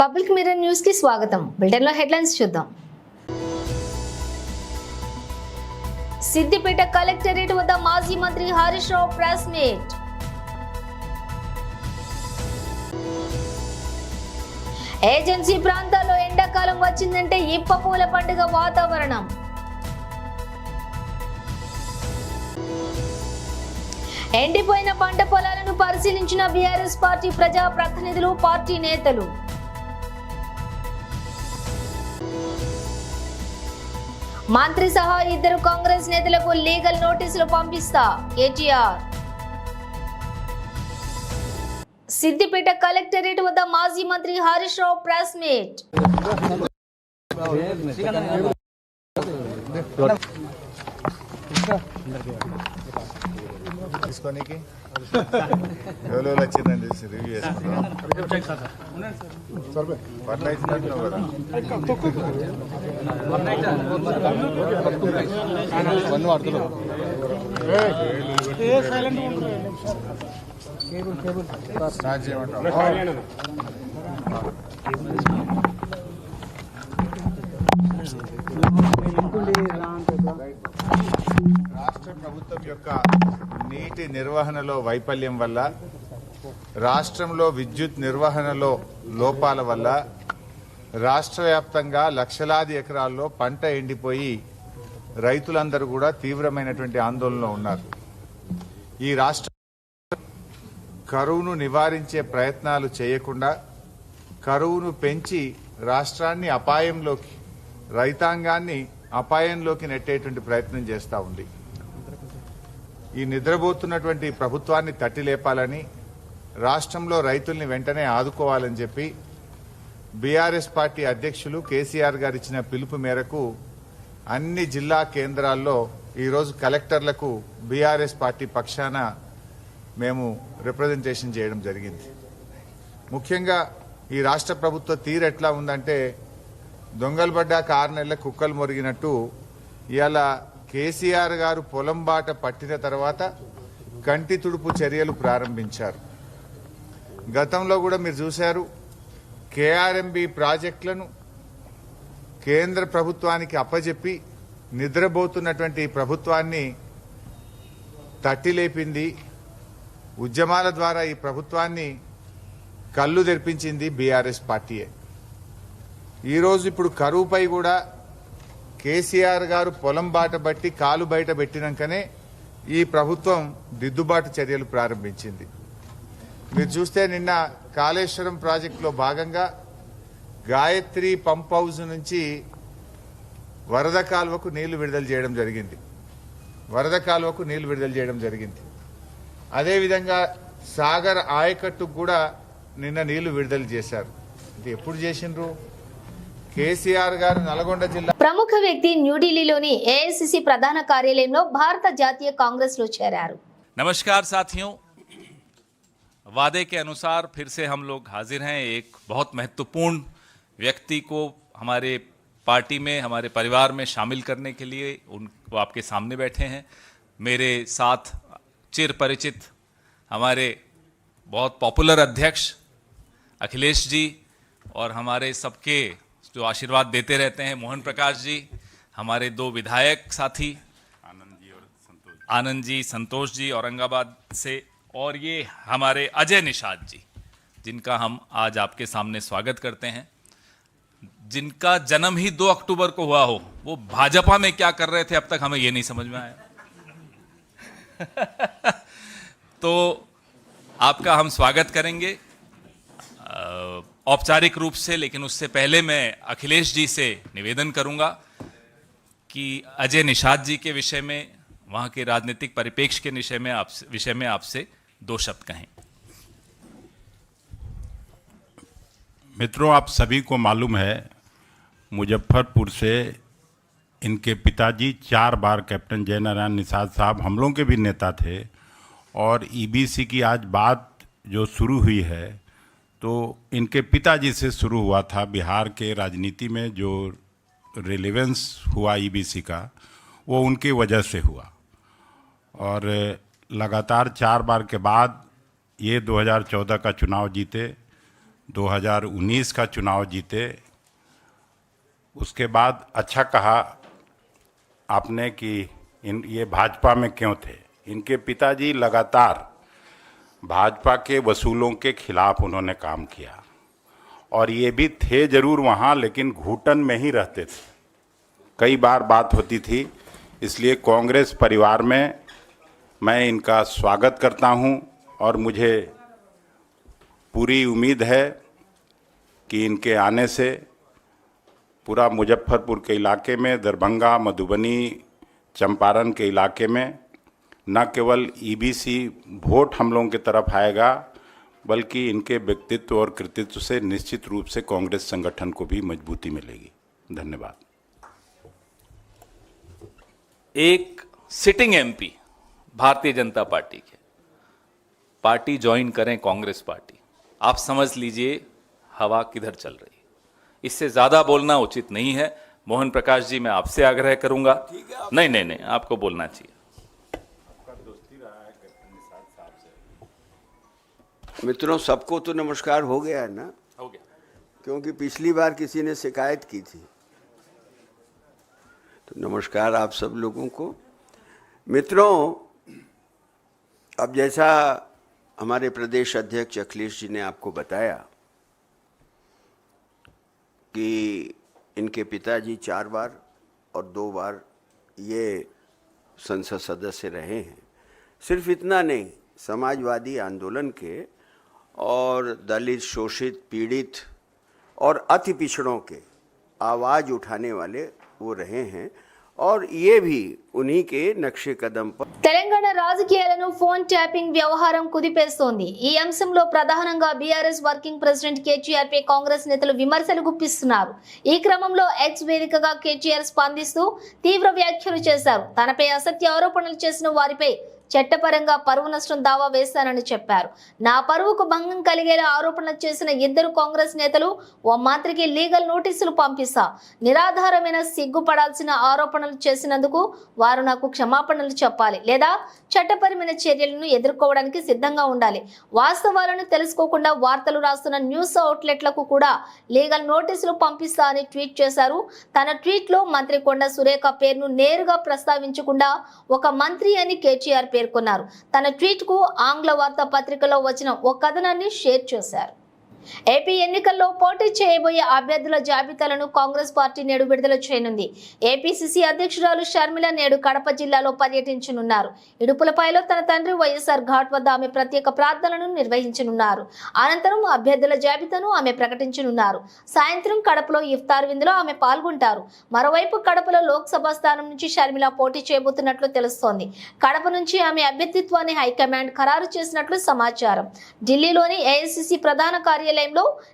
Public mirror news కి స్వాగతం. Bulletin లో హెడ్లైన్స్ చూద్దాం. సిద్దిపేట కలెక్టరేట్ వద్ద మాజీ మంత్రి Harish Rao press meet. Agency ప్రాంతాల్లో ఎండాకాలం వచ్చిందంటే ఇప్ప పూల పండుగ వాతావరణం. ఎండిపోయిన పంట పొలాలను పరిశీలించిన బీఆర్ఎస్ పార్టీ ప్రజా ప్రతినిధులు, పార్టీ నేతలు. మంత్రి సహా ఇద్దరు కాంగ్రెస్ నేతలకు లీగల్ నోటీసులు పంపిస్తా కేటీఆర్. సిద్దిపేట కలెక్టరేట్ వద్ద మాజీ మంత్రి హరీష్ రావు ప్రెస్ మీట్. తీసుకోనికి ఎవరో వచ్చిందండి రివ్యూ చేసుకుంటాం. పట్ల అవుతుందంటున్నావు కదా. స్టార్ట్ చేయమంటావు. రాష్ట్ర ప్రభుత్వం యొక్క నీటి నిర్వహణలో వైఫల్యం వల్ల, రాష్ట్రంలో విద్యుత్ నిర్వహణలో లోపాల వల్ల రాష్ట్ర వ్యాప్తంగా లక్షలాది ఎకరాల్లో పంట ఎండిపోయి రైతులందరూ కూడా తీవ్రమైనటువంటి ఆందోళనలో ఉన్నారు. ఈ రాష్ట్ర కరువును నివారించే ప్రయత్నాలు చేయకుండా కరువును పెంచి రాష్ట్రాన్ని అపాయంలోకి, రైతాంగాన్ని అపాయంలోకి నెట్టేటువంటి ప్రయత్నం చేస్తూ ఉంది. ఈ నిద్రపోతున్నటువంటి ప్రభుత్వాన్ని తట్టి లేపాలని, రాష్ట్రంలో రైతుల్ని వెంటనే ఆదుకోవాలని చెప్పి బీఆర్ఎస్ పార్టీ అధ్యక్షులు కేసీఆర్ గారు ఇచ్చిన పిలుపు మేరకు అన్ని జిల్లా కేంద్రాల్లో ఈరోజు కలెక్టర్లకు బీఆర్ఎస్ పార్టీ పక్షాన మేము రిప్రజెంటేషన్ చేయడం జరిగింది. ముఖ్యంగా ఈ రాష్ట్ర ప్రభుత్వ తీరు ఎట్లా ఉందంటే, దొంగలు పడ్డాక 6 నెలల కుక్కలు మొరిగినట్టు ఇవాళ కేసీఆర్ గారు పొలం బాట పట్టిన తర్వాత కంటి తుడుపు చర్యలు ప్రారంభించారు. గతంలో కూడా మీరు చూశారు, కేఆర్ఎంబీ ప్రాజెక్టులను కేంద్ర ప్రభుత్వానికి అప్పజెప్పి నిద్రపోతున్నటువంటి ప్రభుత్వాన్ని తట్టిలేపింది, ఉద్యమాల ద్వారా ఈ ప్రభుత్వాన్ని కళ్ళు తెరిపించింది బీఆర్ఎస్ పార్టీయే. ఈరోజు ఇప్పుడు కరువుపై కూడా కేసీఆర్ గారు పొలం బాట బట్టి కాలు బయట పెట్టినాకనే ఈ ప్రభుత్వం దిద్దుబాటు చర్యలు ప్రారంభించింది. మీరు చూస్తే నిన్న కాళేశ్వరం ప్రాజెక్టులో భాగంగా గాయత్రి పంప్ హౌస్ నుంచి వరద కాలువకు నీళ్లు విడుదల చేయడం జరిగింది. అదేవిధంగా సాగర్ ఆయకట్టుకు కూడా నిన్న నీళ్లు విడుదల చేశారు. ఇది ఎప్పుడు చేసిండ్రు? కేసీఆర్ గారు నల్గొండ జిల్లా ప్రముఖ వ్యక్తి న్యూఢిల్లీలోని ఏఐసిసి ప్రధాన కార్యాలయంలో భారత జాతీయ కాంగ్రెస్ లో చేరారు. नमस्कार साथियों, वादे के अनुसार फिर से हम लोग हाजिर हैं एक बहुत महत्वपूर्ण व्यक्ति को हमारे पार्टी में, हमारे परिवार में शामिल करने के लिए उनको आपके सामने बैठे हैं। मेरे साथ चिर परिचित हमारे बहुत पॉपुलर अध्यक्ष अखिलेश जी और हमारे सबके जो आशीर्वाद देते रहते हैं मोहन प्रकाश जी, हमारे 2 विधायक साथी आनंद जी, संतोष जी औरंगाबाद से, और ये हमारे अजय निषाद जी, जिनका हम आज आपके सामने स्वागत करते हैं। जिनका जन्म ही 2 अक्टूबर को हुआ हो, वो भाजपा में क्या कर रहे थे अब तक हमें ये नहीं समझ में आया। तो आपका हम स्वागत करेंगे औपचारिक रूप से, लेकिन उससे पहले मैं अखिलेश जी से निवेदन करूंगा कि अजय निषाद जी के विषय में, वहां के राजनीतिक परिप्रेक्ष्य के विषय में आपसे 2 शब्द कहें। मित्रों, आप सभी को मालूम है, मुजफ्फरपुर से इनके पिताजी 4 बार कैप्टन जयनारायण निषाद साहब हम लोगों के भी नेता थे, और ईबीसी की आज बात जो शुरू हुई है तो इनके पिताजी से शुरू हुआ था। बिहार के राजनीति में जो रिलेवेंस हुआ ईबीसी का, वो उनकी वजह से हुआ, और लगातार 4 बार के बाद ये 2014 का चुनाव जीते, 2019 का चुनाव जीते। उसके बाद अच्छा कहा आपने कि ये भाजपा में क्यों थे। इनके पिताजी लगातार भाजपा के वसूलों के खिलाफ उन्होंने काम किया और ये भी थे जरूर वहाँ, लेकिन घुटन में ही रहते थे। कई बार बात होती थी, इसलिए कांग्रेस परिवार में मैं इनका स्वागत करता हूँ और मुझे पूरी उम्मीद है कि इनके आने से पूरा मुजफ्फरपुर के इलाके में, दरभंगा, मधुबनी, चंपारण के इलाके में न केवल ईबीसी वोट हम लोगों की तरफ आएगा, बल्कि इनके व्यक्तित्व और कृतित्व से निश्चित रूप से कांग्रेस संगठन को भी मजबूती मिलेगी। धन्यवाद। एक sitting MP Bharatiya Janata party के पार्टी ज्वाइन करें कांग्रेस पार्टी, आप समझ लीजिए हवा किधर चल रही है। इससे ज्यादा बोलना उचित नहीं है। मोहन प्रकाश जी, मैं आपसे आग्रह करूंगा। नहीं, आपको बोलना चाहिए। मित्रों, सबको तो नमस्कार हो गया है ना? हो गया। क्योंकि पिछली बार किसी ने शिकायत की थी, तो नमस्कार आप सब लोगों को। मित्रों, अब जैसा हमारे प्रदेश अध्यक्ष अखिलेश जी ने आपको बताया कि इनके पिताजी 4 बार और 2 बार ये संसद सदस्य रहे हैं। सिर्फ इतना नहीं, समाजवादी आंदोलन के और दलित, शोषित, पीड़ित और अति पिछड़ों के आवाज़ उठाने वाले वो रहे हैं और ये भी उन्हीं के नक्शे कदम पर। తెలంగాణ రాజకీయాలను ఫోన్ ట్యాపింగ్ వ్యవహారం కుదిపేస్తోంది. ఈ అంశంలో ప్రధానంగా బీఆర్ఎస్ వర్కింగ్ ప్రెసిడెంట్ కేటీఆర్ పై కాంగ్రెస్ నేతలు విమర్శలు గుప్పిస్తున్నారు. ఈ క్రమంలో ఎక్స్ వేదికగా కేటీఆర్ స్పందిస్తూ తీవ్ర వ్యాఖ్యలు చేశారు. తనపై అసత్య ఆరోపణలు చేసిన వారిపై చట్టపరంగా పరువు నష్టం దావా వేస్తానని చెప్పారు. నా పరువుకు భంగం కలిగేలా ఆరోపణలు చేసిన 2 కాంగ్రెస్ నేతలు ఓ మంత్రికి లీగల్ నోటీసులు పంపిస్తా. నిరాధారమైన సిగ్గుపడాల్సిన ఆరోపణలు చేసినందుకు వారు నాకు క్షమాపణలు చెప్పాలి, లేదా చట్టపరమైన చర్యలను ఎదుర్కోవడానికి సిద్ధంగా ఉండాలి. వాస్తవాలను తెలుసుకోకుండా వార్తలు రాస్తున్న న్యూస్ అవుట్లెట్లకు కూడా లీగల్ నోటీసులు పంపిస్తా అని ట్వీట్ చేశారు. తన ట్వీట్లో మంత్రి కొండ సురేఖ పేరును నేరుగా ప్రస్తావించకుండా ఒక మంత్రి అని కేటీఆర్ పేర్కొన్నారు. తన ట్వీట్ కు ఆంగ్ల వార్తా పత్రికలో వచ్చిన ఒక కథనాన్ని షేర్ చేశారు. ఏపీ ఎన్నికల్లో పోటీ చేయబోయే అభ్యర్థుల జాబితాలను కాంగ్రెస్ పార్టీ నేడు విడుదల చేయనుంది. ఏపీసీసీ అధ్యక్షురాలు షర్మిల నేడు కడప జిల్లాలో పర్యటించనున్నారు. ఇడుపులపాయలో తన తండ్రి వైఎస్ఆర్ ఘాట్ వద్ద ఆమె ప్రత్యేక ప్రార్థనలను నిర్వహించనున్నారు. అనంతరం అభ్యర్థుల జాబితాను ఆమె ప్రకటించనున్నారు. సాయంత్రం కడపలో ఇఫ్తార్ విందులో ఆమె పాల్గొంటారు. మరోవైపు కడపలో లోక్సభ స్థానం నుంచి షర్మిల పోటీ చేయబోతున్నట్లు తెలుస్తోంది. కడప నుంచి ఆమె అభ్యర్థిత్వాన్ని హైకమాండ్ ఖరారు చేసినట్లు సమాచారం. ఢిల్లీలోని ఏఐసీసీ ప్రధాన కార్యాలయంలో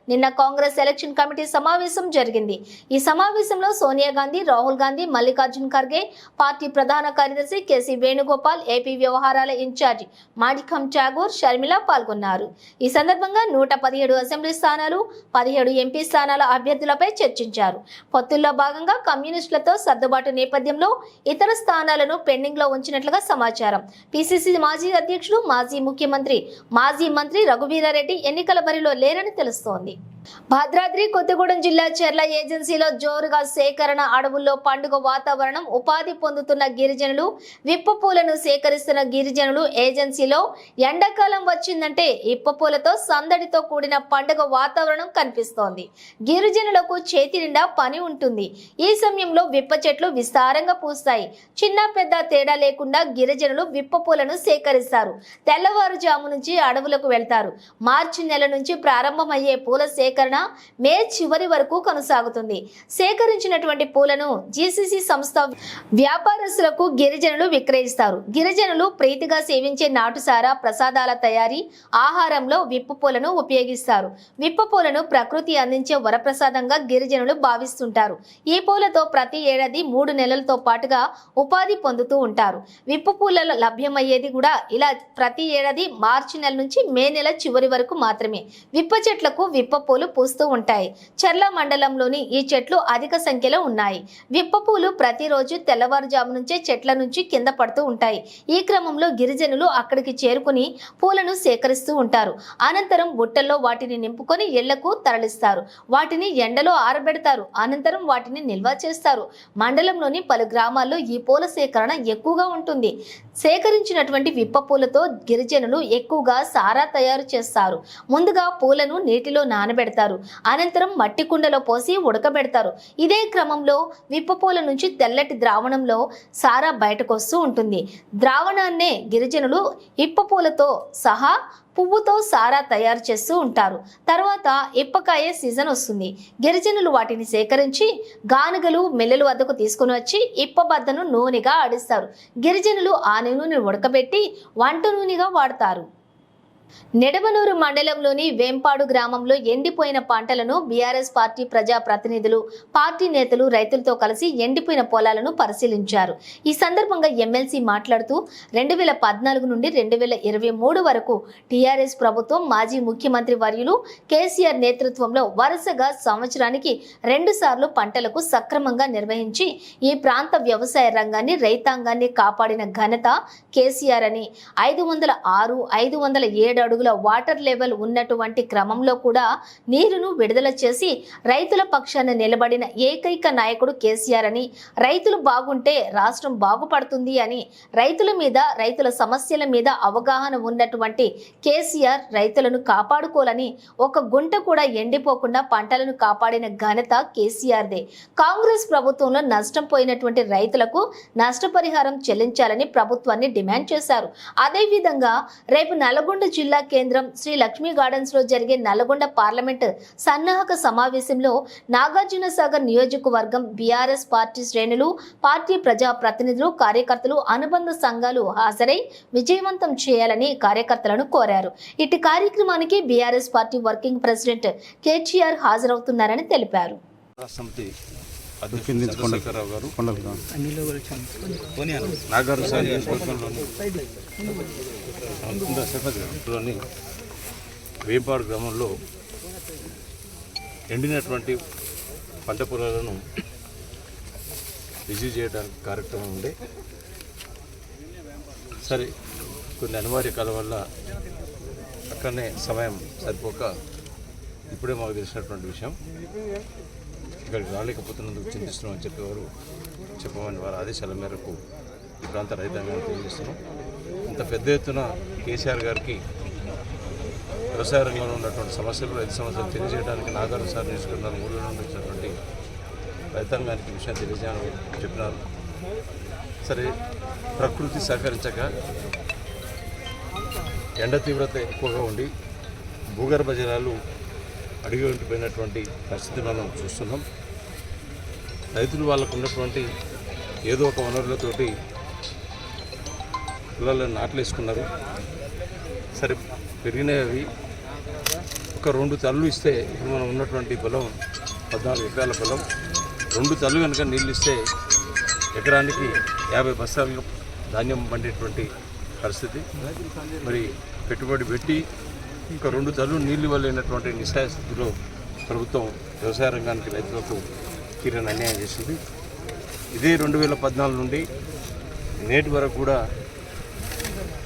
నిన్న కాంగ్రెస్ ఎలక్షన్ కమిటీ సమావేశం జరిగింది. ఈ సమావేశంలో సోనియా గాంధీ, రాహుల్ గాంధీ, మల్లికార్జున్ ఖర్గే, పార్టీ ప్రధాన కార్యదర్శి కేసీ వేణుగోపాల్, ఏపీ వ్యవహారాల ఇన్ఛార్జి మాణిక్యం ఠాగూర్, షర్మిల పాల్గొన్నారు. ఈ సందర్భంగా 117 అసెంబ్లీ స్థానాలు, 17 ఎంపీ స్థానాల అభ్యర్థులపై చర్చించారు. పొత్తుల్లో భాగంగా కమ్యూనిస్టులతో సర్దుబాటు నేపథ్యంలో ఇతర స్థానాలను పెండింగ్ లో ఉంచినట్లుగా సమాచారం. పిసిసి మాజీ అధ్యక్షుడు, మాజీ ముఖ్యమంత్రి, మాజీ మంత్రి రఘువీరారెడ్డి ఎన్నికల బరిలో లేరని తెలుస్తోంది. భద్రాద్రి కొత్తగూడెం జిల్లా చెర్ల ఏజెన్సీలో జోరుగా సేకరణ, అడవుల్లో పండుగ వాతావరణం. ఉపాధి పొందుతున్న గిరిజనులు, విప్ప పూలను సేకరిస్తున్న గిరిజనులు. ఏజెన్సీలో ఎండాకాలం వచ్చిందంటే ఇప్ప పూలతో సందడితో కూడిన పండుగ వాతావరణం కనిపిస్తోంది. గిరిజనులకు చేతి నిండా పని ఉంటుంది. ఈ సమయంలో విప్ప చెట్లు విస్తారంగా పూస్తాయి. చిన్న పెద్ద తేడా లేకుండా గిరిజనులు విప్ప పూలను సేకరిస్తారు. తెల్లవారుజాము నుంచి అడవులకు వెళ్తారు. మార్చి నెల నుంచి ప్రారంభమయ్యే పూల సేకరణ మే చివరి వరకు కొనసాగుతుంది. సేకరించినటువంటి పూలను జీసీసీ సంస్థ వ్యాపారస్తులకు గిరిజనులు విక్రయిస్తారు. గిరిజనులు ప్రీతిగా సేవించే నాటుసారా, ప్రసాదాల తయారీ, ఆహారంలో విప్ప పూలను ఉపయోగిస్తారు. విప్ప పూలను ప్రకృతి అందించే వరప్రసాదంగా గిరిజనులు భావిస్తుంటారు. ఈ పూలతో ప్రతి ఏడాది 3 నెలలతో పాటుగా ఉపాధి పొందుతూ ఉంటారు. విప్ప పూల లభ్యమయ్యేది కూడా ఇలా ప్రతి ఏడాది మార్చి నెల నుంచి మే నెల చివరి వరకు మాత్రమే. విప్ప చెట్లకు విప్ప పూలు పూలు పూస్తూ ఉంటాయి. చర్ల మండలంలోని ఈ చెట్లు అధిక సంఖ్యలో ఉన్నాయి. విప్ప పూలు ప్రతిరోజు తెల్లవారుజాము నుంచే చెట్ల నుంచి కింద పడుతూ ఉంటాయి. ఈ క్రమంలో గిరిజనులు అక్కడికి చేరుకుని పూలను సేకరిస్తూ ఉంటారు. అనంతరం బుట్టల్లో వాటిని నింపుకొని ఇళ్లకు తరలిస్తారు. వాటిని ఎండలో ఆరబెడతారు. అనంతరం వాటిని నిల్వ చేస్తారు. మండలంలోని పలు గ్రామాల్లో ఈ పూల సేకరణ ఎక్కువగా ఉంటుంది. సేకరించినటువంటి విప్ప పూలతో గిరిజనులు ఎక్కువగా సారా తయారు చేస్తారు. ముందుగా పూలను నీటిలో నానబెడతారు. అనంతరం మట్టి కుండలో పోసి ఉడకబెడతారు. ఇదే క్రమంలో విప్ప పూల నుంచి తెల్లటి ద్రావణంలో సారా బయటకు వస్తూ ఉంటుంది. ద్రావణాన్నే గిరిజనులు ఇప్ప పూలతో సహా పువ్వుతో సారా తయారు చేస్తూ ఉంటారు. తర్వాత ఇప్పకాయ సీజన్ వస్తుంది. గిరిజనులు వాటిని సేకరించి గానుగలు మిల్లల వద్దకు తీసుకుని వచ్చి ఇప్ప బద్దను నూనెగా ఆడిస్తారు. గిరిజనులు ఆ నూనెను ఉడకబెట్టి వంట నూనెగా వాడతారు. నిడమనూరు మండలంలోని వేంపాడు గ్రామంలో ఎండిపోయిన పంటలను బీఆర్ఎస్ పార్టీ ప్రజా ప్రతినిధులు, పార్టీ నేతలు రైతులతో కలిసి ఎండిపోయిన పొలాలను పరిశీలించారు. ఈ సందర్భంగా ఎమ్మెల్సీ మాట్లాడుతూ 2014 నుండి 2023 వరకు టీఆర్ఎస్ ప్రభుత్వం మాజీ ముఖ్యమంత్రి వర్యులు కేసీఆర్ నేతృత్వంలో వరుసగా సంవత్సరానికి 2 సార్లు పంటలకు సక్రమంగా నిర్వహించి ఈ ప్రాంత వ్యవసాయ రంగాన్ని, రైతాంగాన్ని కాపాడిన ఘనత కేసీఆర్ అని, 506, 507 అడుగుల వాటర్ లెవెల్ ఉన్నటువంటి క్రమంలో కూడా నీరును విడుదల చేసి రైతుల పక్షాన నిలబడిన ఏకైక నాయకుడు కేసీఆర్ అని, రైతులు బాగుంటే రాష్ట్రం బాగుపడుతుంది అని, రైతుల మీద, రైతుల సమస్యల మీద అవగాహన ఉన్నటువంటి కేసీఆర్ రైతులను కాపాడుకోవాలని ఒక గుంట కూడా ఎండిపోకుండా పంటలను కాపాడిన ఘనత కేసీఆర్దే. కాంగ్రెస్ ప్రభుత్వంలో నష్టం పోయినటువంటి రైతులకు నష్టపరిహారం చెల్లించాలని ప్రభుత్వాన్ని డిమాండ్ చేశారు. అదేవిధంగా రేపు నల్గొండ జిల్లా కేంద్రం శ్రీ లక్ష్మీ గార్డెన్స్ లో జరిగే నల్గొండ పార్లమెంట్ సన్నాహక సమావేశంలో నాగార్జున సాగర్ నియోజకవర్గం బీఆర్ఎస్ పార్టీ శ్రేణులు, పార్టీ ప్రజా ప్రతినిధులు, కార్యకర్తలు, అనుబంధ సంఘాలు హాజరై విజయవంతం చేయాలని కార్యకర్తలను కోరారు. ఇటు కార్యక్రమానికి BRS party working president KTR హాజరవుతున్నారని తెలిపారు. చంద్రశేఖరరావు గారు నాగార్జున సాగర్ నియోజకవర్గంలోని వేంపాడు గ్రామంలో ఎండినటువంటి పంట పొలాలను రిసీవ్ చేయడానికి కార్యక్రమం ఉండే. సరే, కొన్ని అనివార్య కాలం వల్ల అక్కడనే సమయం సరిపోక ఇప్పుడే మాకు తెలిసినటువంటి విషయం. ఇక్కడికి రాలేకపోతున్నందుకు చింతిస్తున్నామని చెప్పేవారు చెప్పమని వారి ఆదేశాల మేరకు ఈ ప్రాంత రైతాంగాన్ని తెలియజేస్తున్నాం. ఇంత పెద్ద ఎత్తున కేసీఆర్ గారికి వ్యవసాయ రంగంలో ఉన్నటువంటి సమస్యలు, రైతు సమస్యలు తెలియజేయడానికి నాగార్జున సాగర్ నియోజకవర్గం మూలలో ఉన్నటువంటి రైతాంగానికి విషయం తెలియజేయాలని చెప్పినారు. సరే, ప్రకృతి సహకరించక ఎండ తీవ్రత ఎక్కువగా ఉండి భూగర్భ జలాలు అడిగి ఉండిపోయినటువంటి పరిస్థితి మనం చూస్తున్నాం. రైతులు వాళ్ళకు ఉన్నటువంటి ఏదో ఒక వనరులతోటి పొలాలను నాట్లేసుకున్నారు. సరే, పెరిగినాయి. అవి ఒక 2 తల్లు ఇస్తే, ఇప్పుడు మనం ఉన్నటువంటి పొలం 14 ఎకరాల పొలం, 2 తల్లు కనుక నీళ్ళు ఇస్తే ఎకరానికి 50 బస్తాలు ధాన్యం పండేటువంటి పరిస్థితి. మరి పెట్టుబడి పెట్టి ఇంకా 2 తల్లు నీళ్ళు ఇవ్వలేనటువంటి నిస్సాయ స్థితిలో ప్రభుత్వం వ్యవసాయ రంగానికి, రైతులకు తీరని అన్యాయం చేసింది. ఇదే 2014 నుండి నేటి వరకు కూడా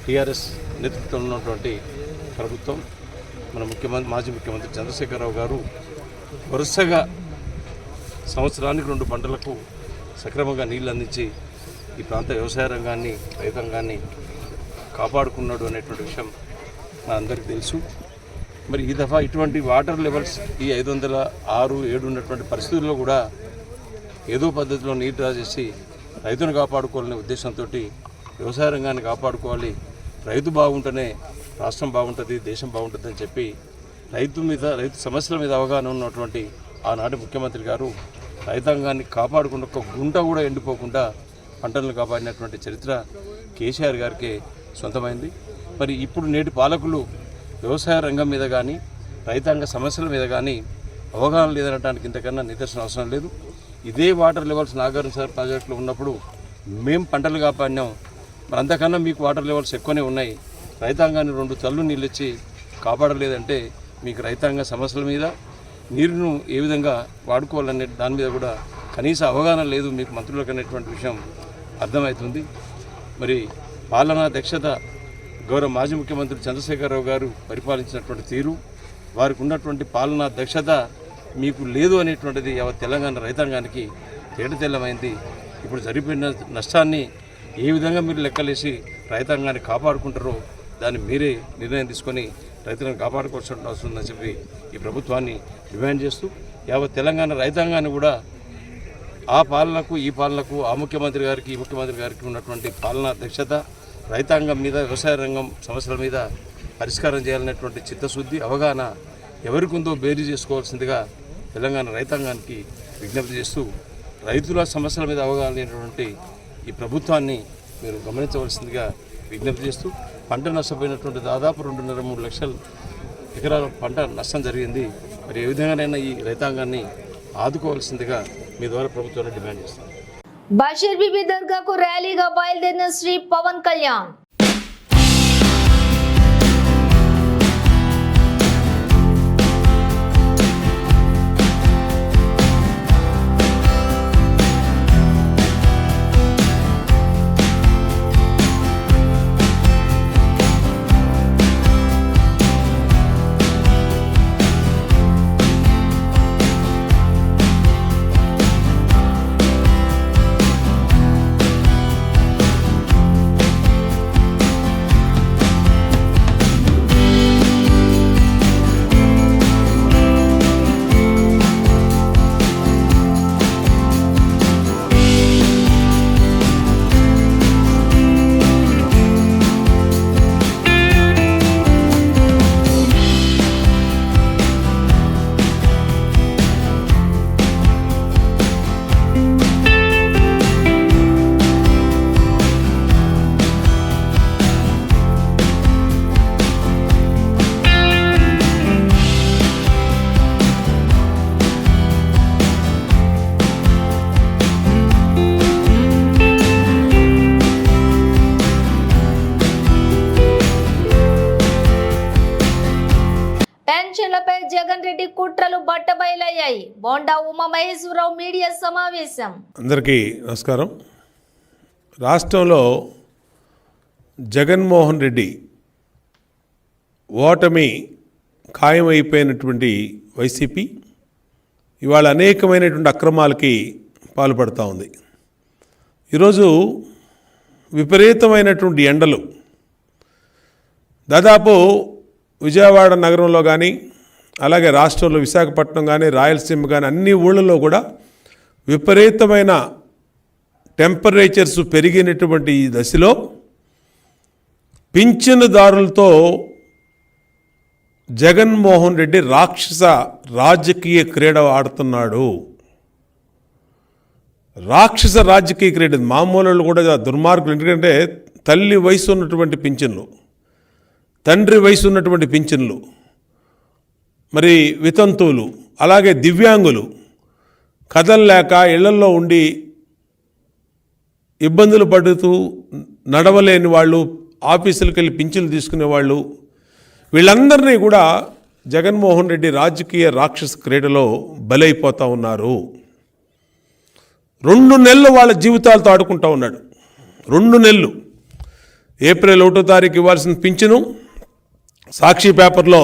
టీఆర్ఎస్ నేతృత్వంలో ఉన్నటువంటి ప్రభుత్వం, మన మాజీ ముఖ్యమంత్రి చంద్రశేఖరరావు గారు వరుసగా సంవత్సరానికి 2 పంటలకు సక్రమంగా నీళ్ళు అందించి ఈ ప్రాంత వ్యవసాయ రంగాన్ని, రైతాంగాన్ని కాపాడుకున్నాడు అనేటువంటి విషయం మన అందరికీ తెలుసు. మరి ఈ దఫా ఇటువంటి వాటర్ లెవెల్స్ ఈ 506, 7 ఉన్నటువంటి పరిస్థితుల్లో కూడా ఏదో పద్ధతిలో నీరు డ్రా చేసి రైతును కాపాడుకోవాలనే ఉద్దేశంతో వ్యవసాయ రంగాన్ని కాపాడుకోవాలి, రైతు బాగుంటేనే రాష్ట్రం బాగుంటుంది, దేశం బాగుంటుంది అని చెప్పి రైతు సమస్యల మీద అవగాహన ఉన్నటువంటి ఆనాటి ముఖ్యమంత్రి గారు రైతాంగాన్ని కాపాడుకున్న ఒక గుంట కూడా ఎండిపోకుండా పంటలను కాపాడినటువంటి చరిత్ర కేసీఆర్ గారికి సొంతమైంది. మరి ఇప్పుడు నేటి పాలకులు వ్యవసాయ రంగం మీద కానీ, రైతాంగ సమస్యల మీద కానీ అవగాహన లేదనడానికి ఇంతకన్నా నిదర్శనం అవసరం లేదు. ఇదే వాటర్ లెవెల్స్ నాగార్జున సాగర్ ప్రాజెక్టులో ఉన్నప్పుడు మేము పంటలు కాపాడినాం. మరి అంతకన్నా మీకు వాటర్ లెవెల్స్ ఎక్కువనే ఉన్నాయి. రైతాంగాన్ని 2 తల్లు నీళ్ళు ఇచ్చి కాపాడలేదంటే మీకు రైతాంగ సమస్యల మీద, నీరును ఏ విధంగా వాడుకోవాలనే దాని మీద కూడా కనీస అవగాహన లేదు మీకు మంత్రులకు అనేటువంటి విషయం అర్థమవుతుంది. మరి పాలనా దక్షత గౌరవ మాజీ ముఖ్యమంత్రి చంద్రశేఖరరావు గారు పరిపాలించినటువంటి తీరు, వారికి ఉన్నటువంటి పాలనా దక్షత మీకు లేదు అనేటువంటిది యావత్ తెలంగాణ రైతాంగానికి తేటతెల్లమైంది. ఇప్పుడు జరిగిపోయిన నష్టాన్ని ఏ విధంగా మీరు లెక్కలేసి రైతాంగాన్ని కాపాడుకుంటారో దాన్ని మీరే నిర్ణయం తీసుకొని రైతులను కాపాడుకోవాల్సిన అవసరం ఉందని చెప్పి ఈ ప్రభుత్వాన్ని డిమాండ్ చేస్తూ యావత్ తెలంగాణ రైతాంగాన్ని కూడా ఆ పాలనకు ఈ పాలనకు ఆ ముఖ్యమంత్రి గారికి ఈ ముఖ్యమంత్రి గారికి ఉన్నటువంటి పాలనా దక్షత, రైతాంగం మీద వ్యవసాయ రంగం సమస్యల మీద పరిష్కారం చేయాలనేటువంటి చిత్తశుద్ధి అవగాహన ఎవరికి ఉందో బేరీ చేసుకోవాల్సిందిగా తెలంగాణ రైతాంగానికి విజ్ఞప్తి చేస్తూ రైతుల సమస్యల మీద అవగాహన లేనటువంటి ఈ ప్రభుత్వాన్ని మీరు గమనించవలసిందిగా విజ్ఞప్తి చేస్తూ పంట నష్టపోయినటువంటి దాదాపు 2.5-3 లక్షల ఎకరాల పంట నష్టం జరిగింది. మరి ఏ విధంగానైనా ఈ రైతాంగాన్ని ఆదుకోవాల్సిందిగా మీ ద్వారా ప్రభుత్వాన్ని డిమాండ్ చేస్తాం. బషీర్ బీబీ దర్గాకు ర్యాలీగా బయలుదేరిన శ్రీ పవన్ కళ్యాణ్. పెన్షన్లపై జగన్ రెడ్డి కుట్రలు బట్టబయలయ్యాయి. బోండా ఉమామహేశ్వరరావు మీడియా సమావేశం. అందరికీ నమస్కారం. రాష్ట్రంలో జగన్మోహన్ రెడ్డి ఓటమి ఖాయమైపోయినటువంటి వైసీపీ ఇవాళ అనేకమైనటువంటి అక్రమాలకి పాల్పడుతూ ఉంది. ఈరోజు విపరీతమైనటువంటి ఎండలు దాదాపు విజయవాడ నగరంలో కానీ అలాగే రాష్ట్రంలో విశాఖపట్నం కానీ రాయలసీమ కానీ అన్ని ఊళ్ళలో కూడా విపరీతమైన టెంపరేచర్స్ పెరిగినటువంటి ఈ దశలో పింఛనుదారులతో జగన్మోహన్ రెడ్డి రాక్షస రాజకీయ క్రీడ ఆడుతున్నాడు. రాక్షస రాజకీయ క్రీడ మామూలు కూడా దుర్మార్గులు. ఎందుకంటే తల్లి వయసు ఉన్నటువంటి పింఛన్లు, తండ్రి వయసు ఉన్నటువంటి పింఛన్లు, మరి వితంతువులు, అలాగే దివ్యాంగులు, కదలలేక ఇళ్లల్లో ఉండి ఇబ్బందులు పడుతూ నడవలేని వాళ్ళు, ఆఫీసులకు వెళ్ళి పింఛన్లు తీసుకునే వాళ్ళు, వీళ్ళందరినీ కూడా జగన్మోహన్ రెడ్డి రాజకీయ రాక్షస క్రీడలో బలైపోతూ ఉన్నారు. 2 నెలలు వాళ్ళ జీవితాలతో ఆడుకుంటూ ఉన్నాడు. 2 నెలలు ఏప్రిల్ 1వ తారీఖు ఇవ్వాల్సిన పింఛను సాక్షి పేపర్లో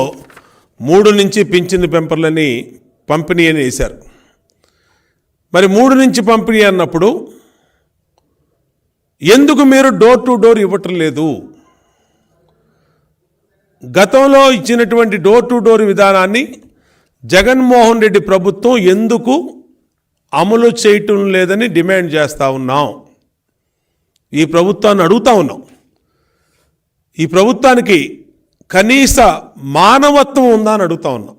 3 నుంచి పింఛను పెంపర్లని పంపిణీ అని వేశారు. మరి 3 నుంచి పంపిణీ అన్నప్పుడు ఎందుకు మీరు డోర్ టు డోర్ ఇవ్వటం లేదు? గతంలో ఇచ్చినటువంటి డోర్ టు డోర్ విధానాన్ని జగన్మోహన్ రెడ్డి ప్రభుత్వం ఎందుకు అమలు చేయటం లేదని డిమాండ్ చేస్తూ ఉన్నాం. ఈ ప్రభుత్వాన్ని అడుగుతూ ఉన్నాం. ఈ ప్రభుత్వానికి కనీస మానవత్వం ఉందా అని అడుగుతా ఉన్నాం.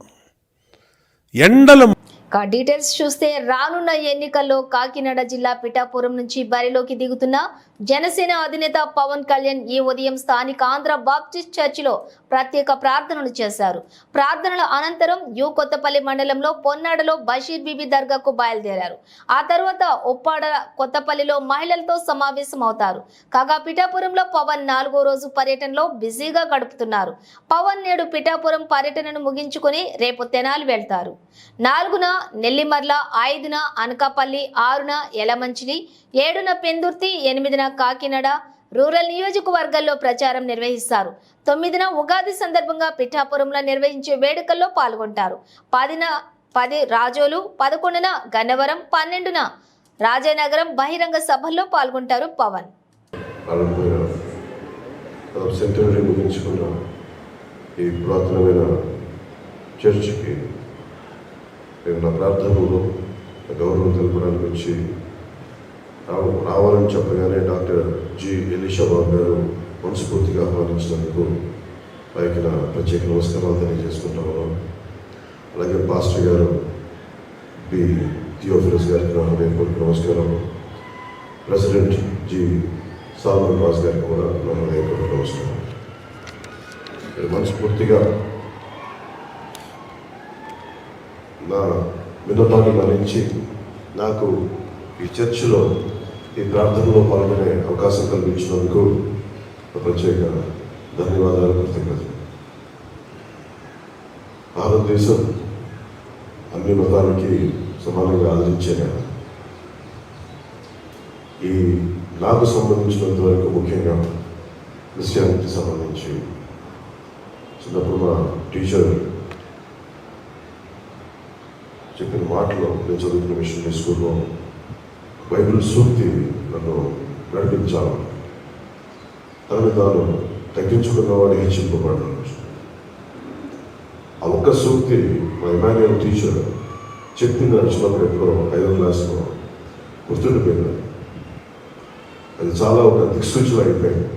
ఎండలు డీటెయిల్స్ చూస్తే రానున్న ఎన్నికల్లో కాకినాడ జిల్లా పిఠాపురం నుంచి బరిలోకి దిగుతున్న జనసేన అధినేత పవన్ కళ్యాణ్ ఈ ఉదయం స్థానిక ఆంధ్ర బాప్టిస్ట్ చర్చిలో ప్రత్యేక ప్రార్థనలు చేశారు. ప్రార్థనల అనంతరం కొత్తపల్లి మండలంలో పొన్నాడలో బషీర్ బీబీ దర్గాకు బయలుదేరారు. ఆ తర్వాత ఉప్పాడ కొత్తపల్లిలో మహిళలతో సమావేశం అవుతారు. కాగా పిఠాపురంలో పవన్ 4వ రోజు పర్యటనలో బిజీగా గడుపుతున్నారు. పవన్ నేడు పిఠాపురం పర్యటనను ముగించుకుని రేపు తెనాలి వెళ్తారు. 4న నెల్లిమర్ల, 5న అనకాపల్లి, 6న యలమంచిలి, 7న పెందుర్తి, 8న కాకినాడ రూరల్ నియోజకవర్గాల్లో ప్రచారం నిర్వహిస్తారు. 9న ఉగాది సందర్భంగా పిఠాపురంలో నిర్వహించే వేడుకల్లో పాల్గొంటారు. 10 రాజోలు, 11న గన్నవరం, 12న రాజానగరం బహిరంగ సభల్లో పాల్గొంటారు పవన్. సెంటనరీ ముగించుకున్న ఈ పురాతనమైన చర్చికి నేను నా ప్రార్థనలో గౌరవం తెలపడానికి వచ్చి రావాలని చెప్పగానే డాక్టర్ జి ఎలీషా బాబు గారు మనస్ఫూర్తిగా ఆహ్వానించినందుకు వారికి నా ప్రత్యేక నమస్కారాలు తెలియజేసుకుంటాము. అలాగే పాస్టర్ గారు బి థియోఫిలస్ గారికి నా హృదయపూర్వక నమస్కారం. ప్రెసిడెంట్ జి సాల్మన్ రాజ్ గారికి కూడా నా హృదయపూర్వక నమస్కారం. మనస్ఫూర్తిగా నా విన్నపాన్ని మన్నించి నాకు ఈ చర్చిలో ఈ ప్రార్థనలో పాల్గొనే అవకాశం కల్పించినందుకు ప్రత్యేక ధన్యవాదాలు, కృతజ్ఞతలు. భారతదేశం అన్ని మతాలకి సమానంగా ఆదరించే ఈ నాకు సంబంధించినంత వరకు ముఖ్యంగా క్రిస్టియానిటీ సంబంధించి చిన్నప్పుడు మా టీచర్ చెప్పిన మాటలో నేను చదువుకున్న మిషనరీ స్కూల్లో బైబిల్ సూక్తి నన్ను నడిపించాలి. తనని తాను తగ్గించుకున్నవాడు హెచ్చింపబడ్డాడు. ఆ ఒక్క సూక్తి మా ఇమాన్యుయల్ టీచర్ చెప్పింది నడిచినప్పుడు ఎప్పుడో 5వ క్లాస్లో గుర్తుండిపోయింది. అది చాలా ఒక దిక్సూచన అయిపోయింది.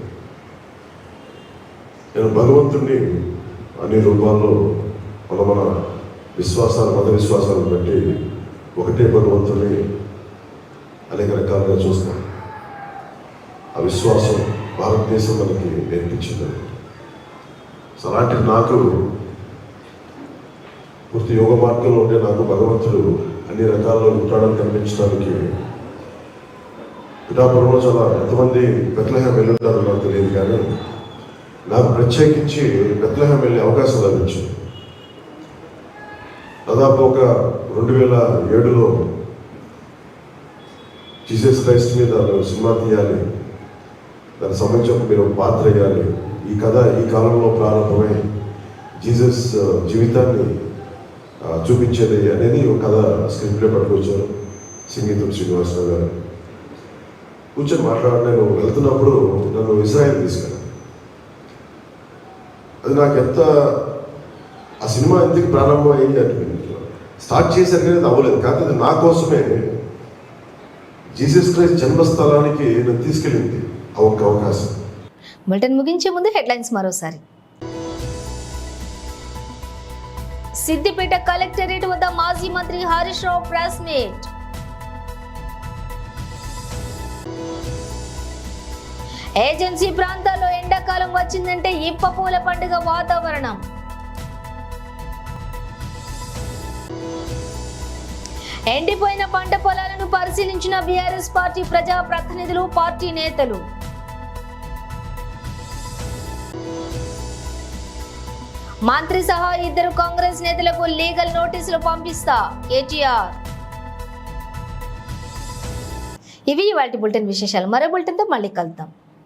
నేను భగవంతుడిని అన్ని రూపాల్లో మన విశ్వాసాలు, మత విశ్వాసాలను బట్టి ఒకటే భగవంతుడిని అనేక రకాలుగా చూస్తాం. ఆ విశ్వాసం భారతదేశం మనకి నేర్పించింది. అలాంటి నాకు పూర్తి యోగ మార్గంలో ఉండే నాకు భగవంతుడు అన్ని రకాల్లో ఉంటాడని కనిపించడానికి పిఠాపురంలో చాలా ఎంతమంది బెత్లెహేం వెళ్ళుంటారో నాకు తెలియదు, కానీ నాకు ప్రత్యేకించి బెత్లెహేం వెళ్ళే అవకాశం లభించింది. దాదాపు ఒక 2007లో జీసస్ క్రైస్ట్ మీద సినిమా తీయాలి, దానికి సంబంధించి మీరు పాత్ర వేయాలి. ఈ కథ ఈ కాలంలో ప్రారంభమై జీసస్ జీవితాన్ని చూపించేది అనేది ఒక కథ స్క్రిప్ట్లో పట్టుకొచ్చారు సంగీతం శ్రీనివాసరావు గారు. కూర్చొని నేను వెళ్తున్నప్పుడు నన్ను ఇజ్రాయెల్ తీసుకెళ్ళాను. అది నాకు ఎంత ఆ సినిమా ఎందుకు ప్రారంభం అయింది అంటే స్టార్ట్ చేశారు కానీ అది అవ్వలేదు. కాకపోతే నా కోసమే జీసస్ క్రైస్ట్ జన్మస్థలానికి నన్ను తీసుకెళ్ళింది ఆ ఒక్క అవకాశం. బులెటిన్ ముగించే ముందు హెడ్లైన్స్ మరోసారి. సిద్దిపేట కలెక్టరేట్ వద్ద మాజీ మంత్రి Harish Rao press meet. Agency ప్రాంతాల్లో ఎండాకాలం వచ్చిందంటే ఇప్ప పూల పండుగ వాతావరణం. ఎండిపోయిన పంట పొలాలను పరిశీలించిన బీఆర్ఎస్ పార్టీ ప్రజా ప్రతినిధులు, పార్టీ నేతలు. మంత్రి సహా 2 కాంగ్రెస్ నేతలకు లీగల్ నోటీసులు పంపిస్తా కేటీఆర్. ఇవి ఇవాల్టి బులెటిన్ విశేషాలు. మరో బులెటిన్తో మళ్ళీ కలుద్దాం.